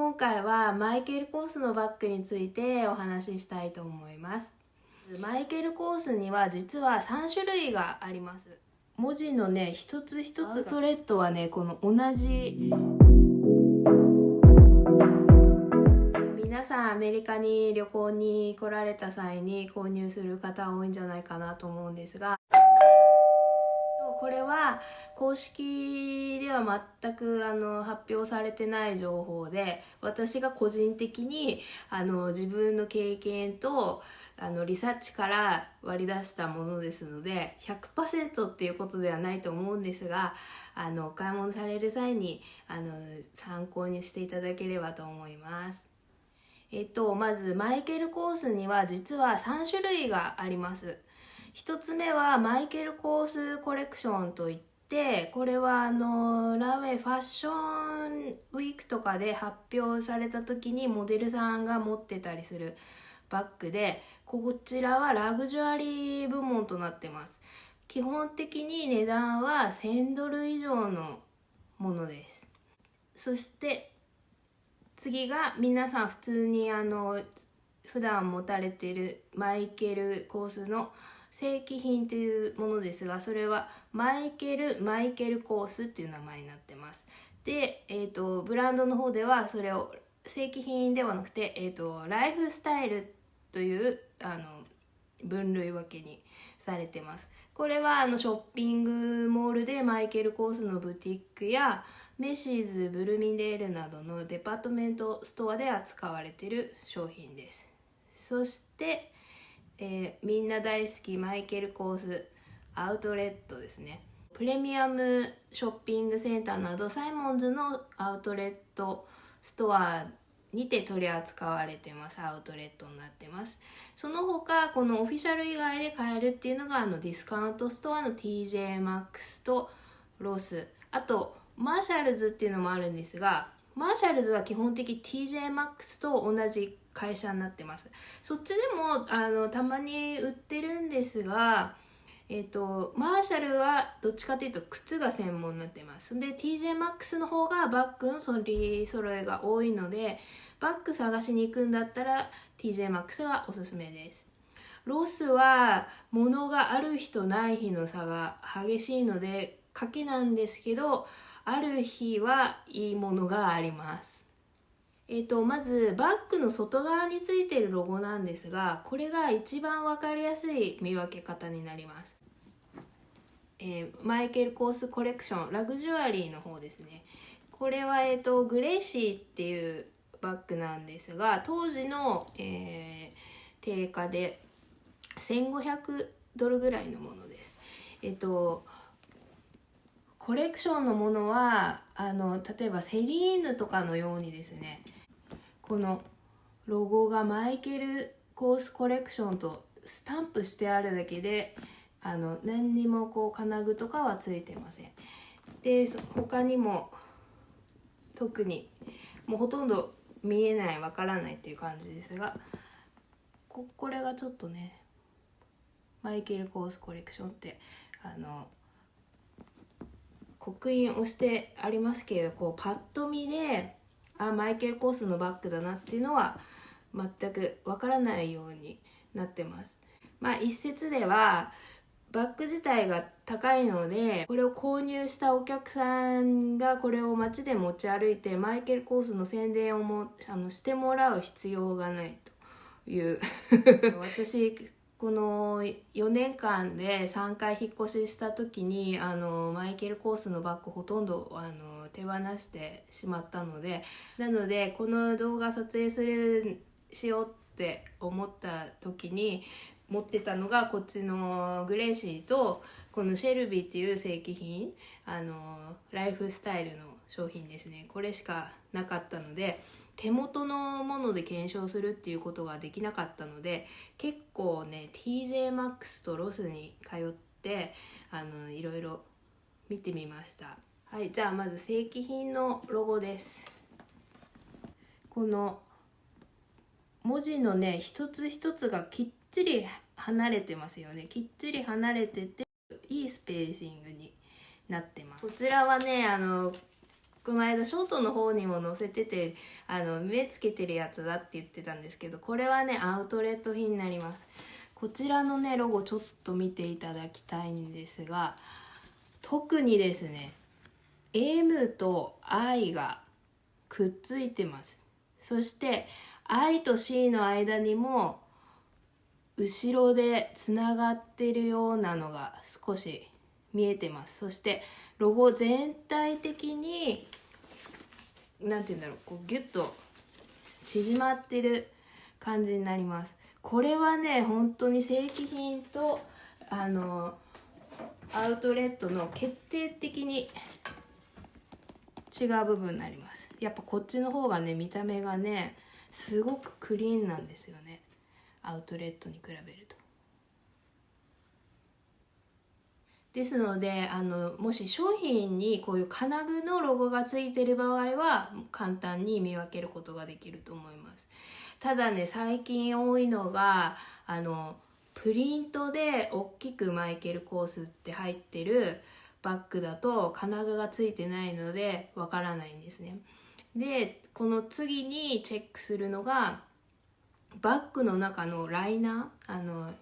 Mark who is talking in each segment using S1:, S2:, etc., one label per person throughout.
S1: 今回はマイケル・コースのバッグについてお話ししたいと思います。マイケル・コースには実は3種類があります。文字のね一つ一つがアウトレットはねこの同じ。皆さんアメリカに旅行に来られた際に購入する方多いんじゃないかなと思うんですが、これは公式では全く発表されてない情報で、私が個人的に自分の経験とリサーチから割り出したものですので 100% っていうことではないと思うんですが、お買い物される際に参考にしていただければと思います。まずマイケル・コースには実は3種類があります。一つ目はマイケル・コースコレクションといって、これはランウェイファッションウィークとかで発表された時にモデルさんが持ってたりするバッグで、こちらはラグジュアリー部門となってます。基本的に値段は$1000以上のものです。そして次が皆さん普通に普段持たれているマイケル・コースの正規品というものですが、それはマイケル・コースっていう名前になってます。で、ブランドの方ではそれを正規品ではなくて、ライフスタイルという分類分けにされてます。これはショッピングモールでマイケル・コースのブティックやメシーズ、ブルミネールなどのデパートメントストアで扱われている商品です。そしてみんな大好きマイケル・コースアウトレットですね。プレミアムショッピングセンターなどサイモンズのアウトレットストアにて取り扱われてます。アウトレットになってます。その他このオフィシャル以外で買えるっていうのがディスカウントストアの TJ マックスとロス、あとマーシャルズっていうのもあるんですが、マーシャルズは基本的 TJ マックスと同じ会社になってます。そっちでもたまに売ってるんですが、マーシャルはどっちかというと靴が専門になってます。で TJ マックスの方がバッグの取り揃えが多いので、バッグ探しに行くんだったら TJ マックスがおすすめです。ロスは物がある日とない日の差が激しいので賭けなんですけど、ある日はいいものがあります。まずバッグの外側についているロゴなんですが、これが一番分かりやすい見分け方になります。マイケル・コースコレクションラグジュアリーの方ですね。これは、グレイシーっていうバッグなんですが、当時の、定価で$1500ぐらいのものです。コレクションのものは例えばセリーヌとかのようにですね、このロゴがマイケル・コースコレクションとスタンプしてあるだけで何にも金具とかはついてません。で他にも特にもうほとんど見えない、わからないっていう感じですが、これがちょっとねマイケル・コースコレクションって刻印をしてありますけれど、パッと見でマイケル・コースのバッグだなっていうのは全くわからないようになってます。一説ではバッグ自体が高いので、これを購入したお客さんがこれを街で持ち歩いてマイケル・コースの宣伝をしてもらう必要がないという私この4年間で3回引っ越しした時にマイケル・コースのバッグほとんど手放してしまったので、なのでこの動画撮影しようって思った時に持ってたのがこっちのグレイシーとこのシェルビーっていう正規品ライフスタイルの商品ですね。これしかなかったので手元のもので検証するっていうことができなかったので、結構ね TJ マックスとロスに通っていろいろ見てみました。はい、じゃあまず正規品のロゴです。この文字のね一つ一つがきっちり離れてますよね。きっちり離れてていいスペーシングになってます。こちらはねこの間ショートの方にも載せてて目つけてるやつだって言ってたんですけど、これはねアウトレット品になります。こちらのねロゴちょっと見ていただきたいんですが、特にですね M と I がくっついてます。そして I と C の間にも後ろでつながってるようなのが少し見えてます。そしてロゴ全体的になんて言うんだろう、こうギュッと縮まってる感じになります。これはね本当に正規品とアウトレットの決定的に違う部分になります。やっぱこっちの方がね見た目がねすごくクリーンなんですよね、アウトレットに比べると。ですのでもし商品にこういう金具のロゴがついてる場合は簡単に見分けることができると思います。ただね最近多いのがプリントで大きくマイケル・コースって入ってるバッグだと金具がついてないのでわからないんですね。でこの次にチェックするのがバッグの中のライナー、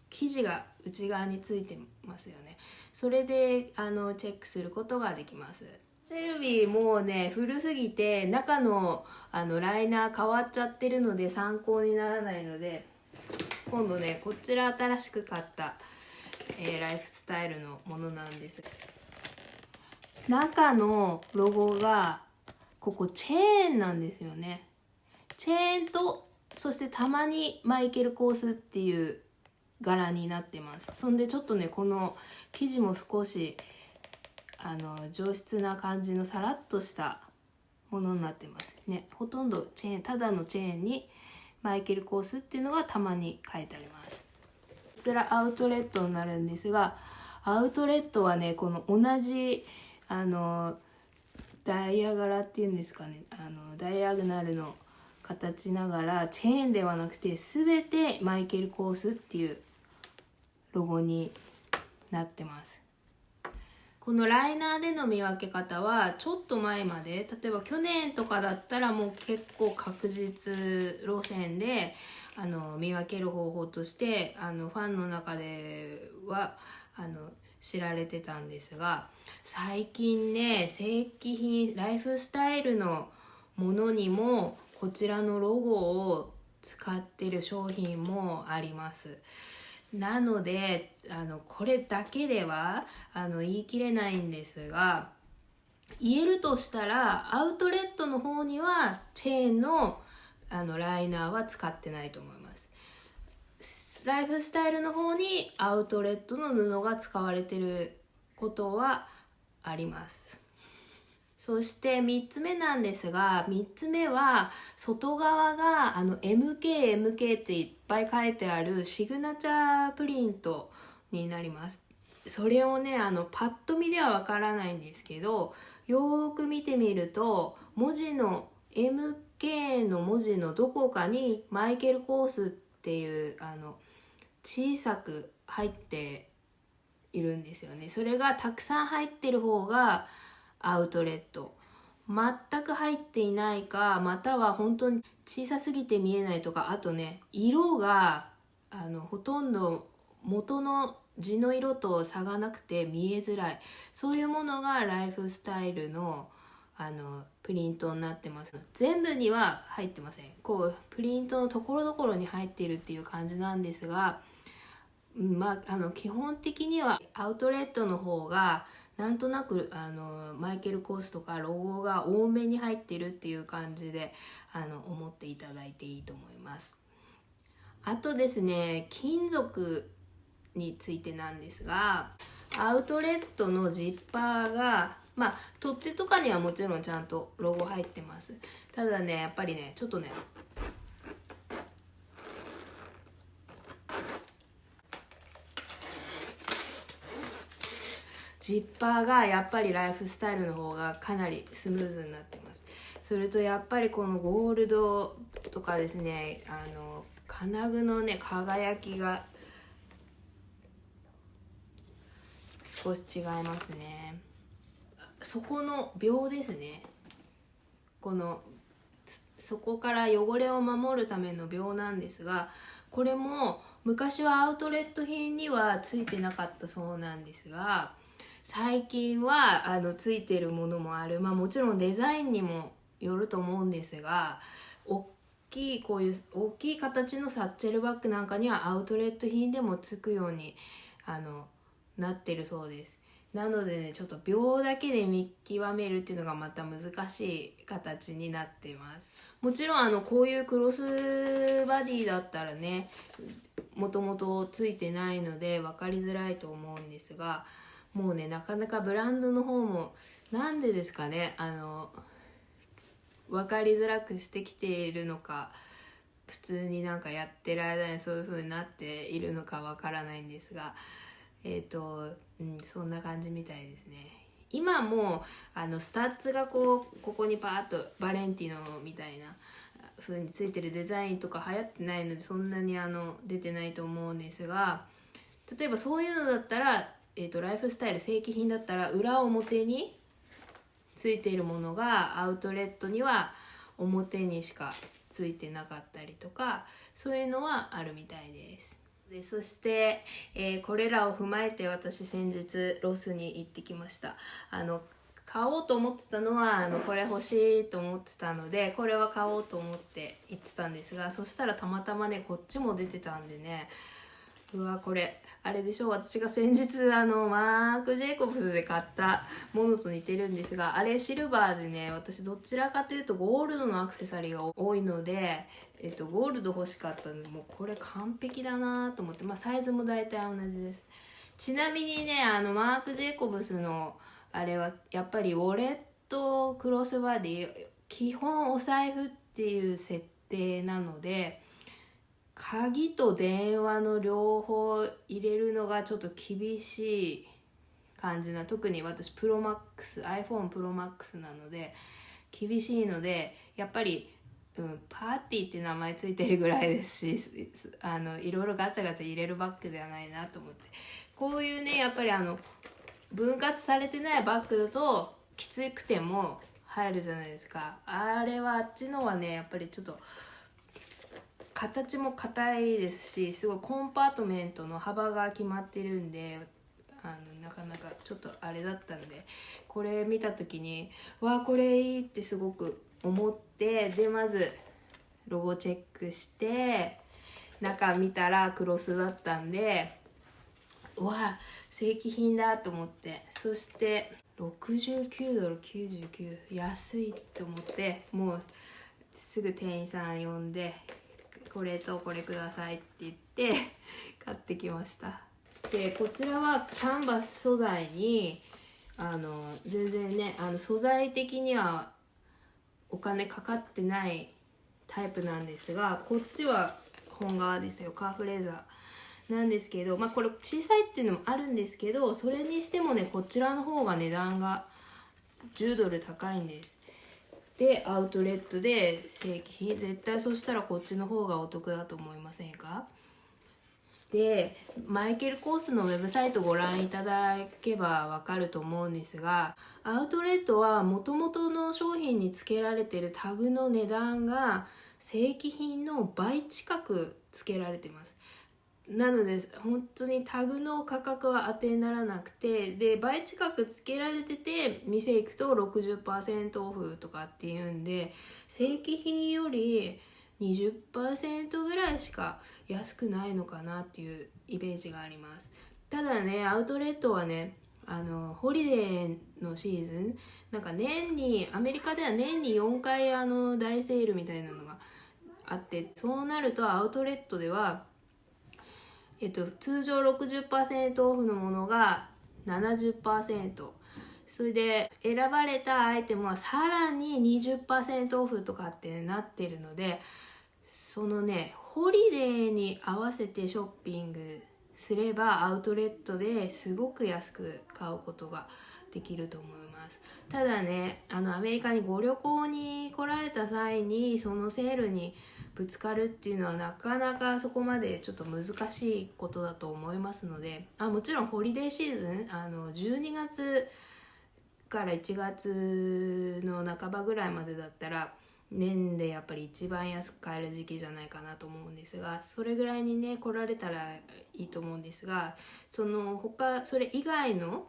S1: 生地が内側についてますよね。それでチェックすることができます。シェルビーもうね古すぎて中のライナー変わっちゃってるので参考にならないので、今度ねこちら新しく買った、ライフスタイルのものなんです。中のロゴがここチェーンなんですよね。チェーンとそしてたまにマイケル・コースっていう柄になってます。そんでちょっとねこの生地も少し上質な感じのさらっとしたものになってますね。ほとんどチェーン、ただのチェーンにマイケル・コースっていうのがたまに書いてあります。こちらアウトレットになるんですが、アウトレットはねこの同じダイヤ柄っていうんですかね、ダイアグナルの形ながらチェーンではなくて全てマイケル・コースっていうロゴになってます。このライナーでの見分け方はちょっと前まで、例えば去年とかだったらもう結構確実路線で見分ける方法としてファンの中では知られてたんですが、最近ね正規品ライフスタイルのものにもこちらのロゴを使ってる商品もあります。なのでこれだけでは言い切れないんですが、言えるとしたらアウトレットの方にはチェーンのライナーは使ってないと思います。ライフスタイルの方にアウトレットの布が使われてることはあります。そして3つ目なんですが、3つ目は外側がMK っていっぱい書いてあるシグナチャープリントになります。それをねパッと見ではわからないんですけど、よーく見てみると文字の MK の文字のどこかにマイケル・コースっていう小さく入っているんですよね。それがたくさん入ってる方がアウトレット、全く入っていないか、または本当に小さすぎて見えないとか、あとね色がほとんど元の地の色と差がなくて見えづらい、そういうものがライフスタイルのプリントになってます。全部には入ってません。こうプリントのところどころに入っているっていう感じなんですが、基本的にはアウトレットの方がなんとなくマイケル・コースとかロゴが多めに入ってるっていう感じで思っていただいていいと思います。あとですね、金属についてなんですが、アウトレットのジッパーが取っ手とかにはもちろんちゃんとロゴ入ってます。ただねやっぱりねちょっとねジッパーがやっぱりライフスタイルの方がかなりスムーズになってます。それとやっぱりこのゴールドとかですね金具のね輝きが少し違いますね。底の鋲ですね。このそこから汚れを守るための鋲なんですが、これも昔はアウトレット品にはついてなかったそうなんですが、最近はついてるものもある。もちろんデザインにもよると思うんですが、こういう大きい形のサッチェルバッグなんかにはアウトレット品でもつくようになってるそうです。なのでね、ちょっと鋲だけで見極めるっていうのがまた難しい形になっています。もちろんこういうクロスバディだったらね、もともとついてないので分かりづらいと思うんですが、もうね、なかなかブランドの方もなんでですかね、分かりづらくしてきているのか、普通になんかやってる間にそういう風になっているのかわからないんですが、そんな感じみたいですね。今もスタッツがここにパーッとバレンティノみたいな風についてるデザインとか流行ってないので、そんなに出てないと思うんですが、例えばそういうのだったら、ライフスタイル正規品だったら裏表についているものがアウトレットには表にしかついてなかったりとか、そういうのはあるみたいです。そして、これらを踏まえて私先日ロスに行ってきました。買おうと思ってたのはこれ欲しいと思ってたので、これは買おうと思って行ってたんですが、そしたらたまたまねこっちも出てたんでね、うわこれあれでしょ、私が先日マーク・ジェイコブスで買ったものと似てるんですが、あれシルバーでね、私どちらかというとゴールドのアクセサリーが多いので、ゴールド欲しかったので、もうこれ完璧だなと思って、サイズも大体同じです。ちなみにね、マーク・ジェイコブスのあれはやっぱりウォレットクロスバディ、基本お財布っていう設定なので、鍵と電話の両方入れるのがちょっと厳しい感じな、特に私プロマックス iPhone プロマックスなので厳しいので、やっぱり、パーティーって名前ついてるぐらいですし、いろいろガチャガチャ入れるバッグではないなと思って、こういうね、やっぱり分割されてないバッグだときつくても入るじゃないですか。あれはあっちのはね、やっぱりちょっと形も硬いですし、すごいコンパートメントの幅が決まってるんで、なかなかちょっとあれだったんで、これ見た時にわあこれいいってすごく思って、でまずロゴチェックして中見たらクロスだったんで、うわ正規品だと思って、そして69ドル99、安いって思って、もうすぐ店員さん呼んで、これとこれくださいって言って買ってきました。でこちらはキャンバス素材に全然ね素材的にはお金かかってないタイプなんですが、こっちは本革ですよ、カーフレーザーなんですけど、これ小さいっていうのもあるんですけど、それにしてもねこちらの方が値段が10ドル高いんです。でアウトレットで正規品、絶対そしたらこっちの方がお得だと思いませんか？でマイケル・コースのウェブサイトご覧いただけばわかると思うんですが、アウトレットはもともとの商品に付けられているタグの値段が正規品の倍近く付けられています。なので本当にタグの価格は当てにならなくて、で倍近くつけられてて店行くと 60% オフとかっていうんで、正規品より 20% ぐらいしか安くないのかなっていうイメージがあります。ただね、アウトレットはねホリデーのシーズン、なんかアメリカでは年に4回大セールみたいなのがあって、そうなるとアウトレットでは通常 60% オフのものが 70%、 それで選ばれたアイテムはさらに 20% オフとかってなってるので、そのねホリデーに合わせてショッピングすればアウトレットですごく安く買うことができると思います。ただねアメリカにご旅行に来られた際にそのセールにぶつかるっていうのはなかなかそこまでちょっと難しいことだと思いますので、もちろんホリデーシーズン12月から1月の半ばぐらいまでだったら年でやっぱり一番安く買える時期じゃないかなと思うんですが、それぐらいにね来られたらいいと思うんですが、それ以外の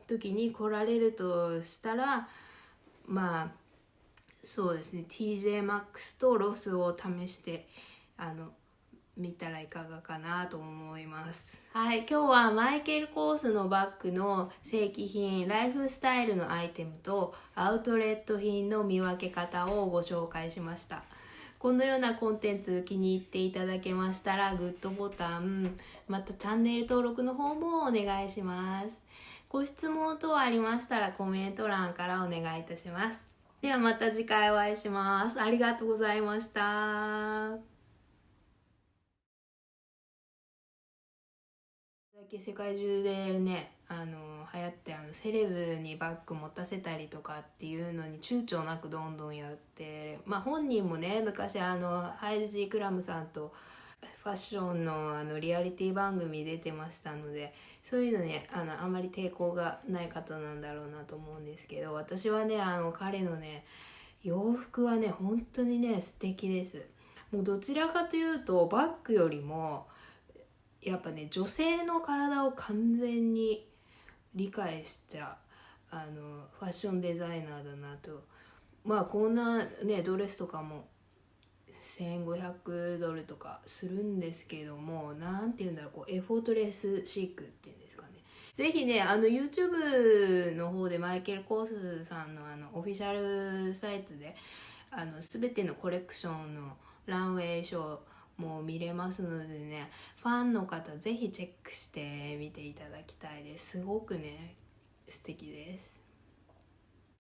S1: 時に来られるとしたら、まあそうですね、 TJ マックスとロスを試して見たらいかがかなと思います。はい、今日はマイケル・コースのバッグの正規品、ライフスタイルのアイテムとアウトレット品の見分け方をご紹介しました。このようなコンテンツ気に入っていただけましたらグッドボタン、またチャンネル登録の方もお願いします。ご質問等ありましたらコメント欄からお願いいたします。ではまた次回お会いします。ありがとうございました。だけ世界中でね流行ってセレブにバッグ持たせたりとかっていうのに躊躇なくどんどんやって、本人もね昔ハイジー・クラムさんとファッションのリアリティ番組出てましたので、そういうのねあんまり抵抗がない方なんだろうなと思うんですけど、私はね彼のね洋服はね本当にね素敵です。もうどちらかというとバッグよりもやっぱね女性の体を完全に理解したファッションデザイナーだなと。こんなねドレスとかも$1500とかするんですけども、なんていうんだろう、エフォートレスシークっていうんですかね。ぜひねYouTube の方でマイケル・コースさんのオフィシャルサイトで全てのコレクションのランウェイショーも見れますのでね、ファンの方ぜひチェックしてみていただきたいです。すごくね素敵です。